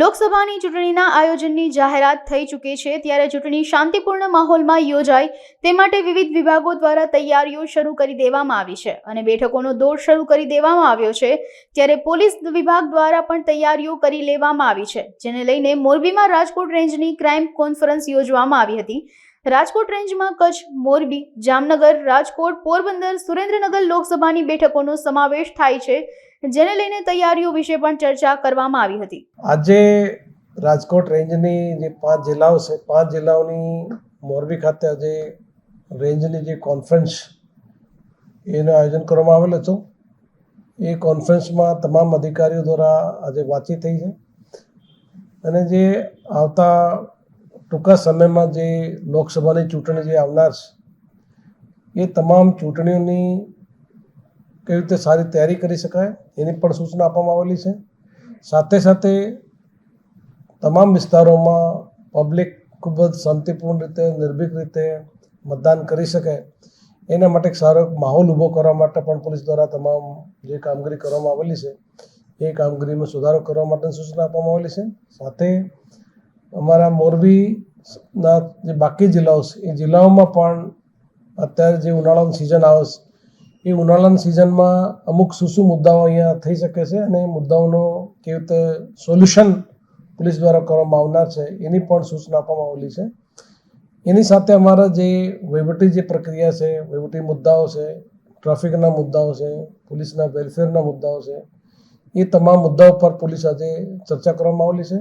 લોકસભાની ચૂંટણીના આયોજનની જાહેરાત થઈ ચૂકી છે, ત્યારે ચૂંટણી શાંતિપૂર્ણ માહોલમાં યોજાય તે માટે વિવિધ વિભાગો દ્વારા તૈયારીઓ શરૂ કરી દેવામાં આવી છે અને બેઠકોનો દોર શરૂ કરી દેવામાં આવ્યો છે। ત્યારે પોલીસ વિભાગ દ્વારા પણ તૈયારીઓ કરી લેવામાં આવી છે, જેને લઈને મોરબીમાં રાજકોટ રેન્જની ક્રાઇમ કોન્ફરન્સ યોજવામાં આવી હતી। રાજકોટ રેન્જમાં કચ્છ, મોરબી, જામનગર, રાજકોટ, પોરબંદર, સુરેન્દ્રનગર લોકસભાની બેઠકોનો સમાવેશ થાય છે, જેને લઈને તૈયારીઓ વિશે પણ ચર્ચા કરવામાં આવી હતી। આજે રાજકોટ રેન્જની જે 5 જિલ્લાઓ છે, 5 જિલ્લાઓની મોરબી ખાતે આજે રેન્જની જે કોન્ફરન્સ એનું આયોજન કરવામાં આવેલું હતું। એ કોન્ફરન્સમાં તમામ અધિકારીઓ દ્વારા આજે વાતચીત થઈ છે અને જે આવતા ટૂંકા સમયમાં જે લોકસભાની ચૂંટણી જે આવનાર છે એ તમામ ચૂંટણીઓની કેવી રીતે સારી તૈયારી કરી શકાય એની પણ સૂચના આપવામાં આવેલી છે। સાથે સાથે તમામ વિસ્તારોમાં પબ્લિક ખૂબ જ શાંતિપૂર્ણ રીતે, નિર્ભીક રીતે મતદાન કરી શકે એના માટે એક સારો માહોલ ઊભો કરવા માટે પણ પોલીસ દ્વારા તમામ જે કામગીરી કરવામાં આવેલી છે એ કામગીરીમાં સુધારો કરવા માટેની સૂચના આપવામાં આવેલી છે। સાથે અમારા મોરબીના જે બાકી જિલ્લાઓ છે એ જિલ્લાઓમાં પણ અત્યારે જે ઉનાળાની સિઝન આવે છે એ ઉનાળાની સિઝનમાં અમુક શું મુદ્દાઓ અહીંયા થઈ શકે છે અને મુદ્દાઓનો કેવી રીતે સોલ્યુશન પોલીસ દ્વારા કરવામાં આવનાર છે એની પણ સૂચના આપવામાં આવેલી છે। એની સાથે અમારા જે વહીવટી જે પ્રક્રિયા છે, વહીવટી મુદ્દાઓ છે, ટ્રાફિકના મુદ્દાઓ છે, પોલીસના વેલફેરના મુદ્દાઓ છે, એ તમામ મુદ્દાઓ પર પોલીસ આજે ચર્ચા કરવામાં આવેલી છે।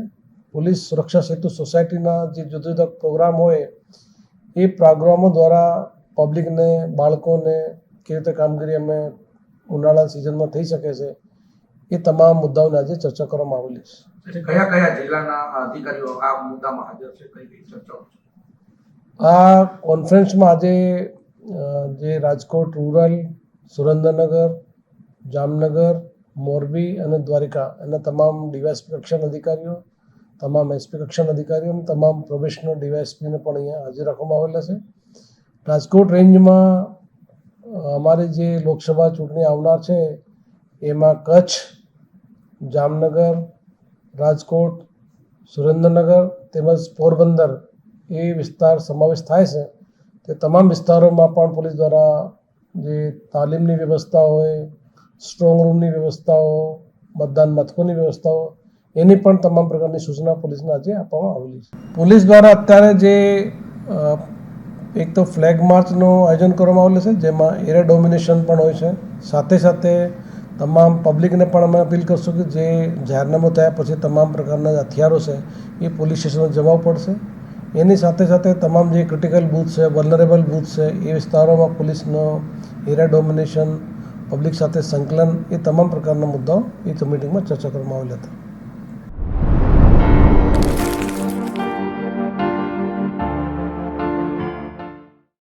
પોલીસ સુરક્ષા સેતુ સોસાયટીના જે જુદા જુદા પ્રોગ્રામ હોય એ પ્રોગ્રામો દ્વારા પબ્લિકને, બાળકોને કેવી રીતે કામગીરી અમે ઉનાળા સિઝનમાં થઈ શકે છે એ તમામ મુદ્દાઓને આજે ચર્ચા કરવામાં આવેલી છે। કયા કયા જિલ્લાના અધિકારીઓ આ મુદ્દામાં હાજર છે, કઈ કઈ ચર્ચાઓ? આ કોન્ફરન્સમાં આજે જે રાજકોટ રૂરલ, સુરેન્દ્રનગર, જામનગર, મોરબી અને દ્વારિકા એના તમામ ડીવાયએસપી કક્ષાના અધિકારીઓ, તમામ એસપી કક્ષાના અધિકારીઓ અને તમામ પ્રોબેશનર ડીવાયએસપીને પણ અહીંયા હાજર રાખવામાં આવેલા છે। રાજકોટ રેન્જમાં અમારી જે લોકસભા ચૂંટણી આવનાર છે એમાં કચ્છ, જામનગર, રાજકોટ, સુરેન્દ્રનગર તેમજ પોરબંદર એ વિસ્તાર સમાવેશ થાય છે। તે તમામ વિસ્તારોમાં પણ પોલીસ દ્વારા જે તાલીમની વ્યવસ્થા હોય, સ્ટ્રોંગ રૂમની વ્યવસ્થાઓ, મતદાન મથકોની વ્યવસ્થાઓ એની પણ તમામ પ્રકારની સૂચના પોલીસને આજે આપવામાં આવેલી છે। પોલીસ દ્વારા અત્યારે જે એક તો ફ્લેગ માર્ચનું આયોજન કરવામાં આવેલું છે, જેમાં એરિયા ડોમિનેશન પણ હોય છે। સાથે સાથે તમામ પબ્લિકને પણ અમે અપીલ કરશું કે જે જાહેરનામું થયા પછી તમામ પ્રકારના હથિયારો છે એ પોલીસ સ્ટેશને જવા પડશે। એની સાથે સાથે તમામ જે ક્રિટિકલ બૂથ છે, વલ્નરેબલ બૂથ છે એ વિસ્તારોમાં પોલીસનો એરિયા ડોમિનેશન, પબ્લિક સાથે સંકલન એ તમામ પ્રકારના મુદ્દાઓ એ કમિટીમાં ચર્ચા કરવામાં આવેલા હતા।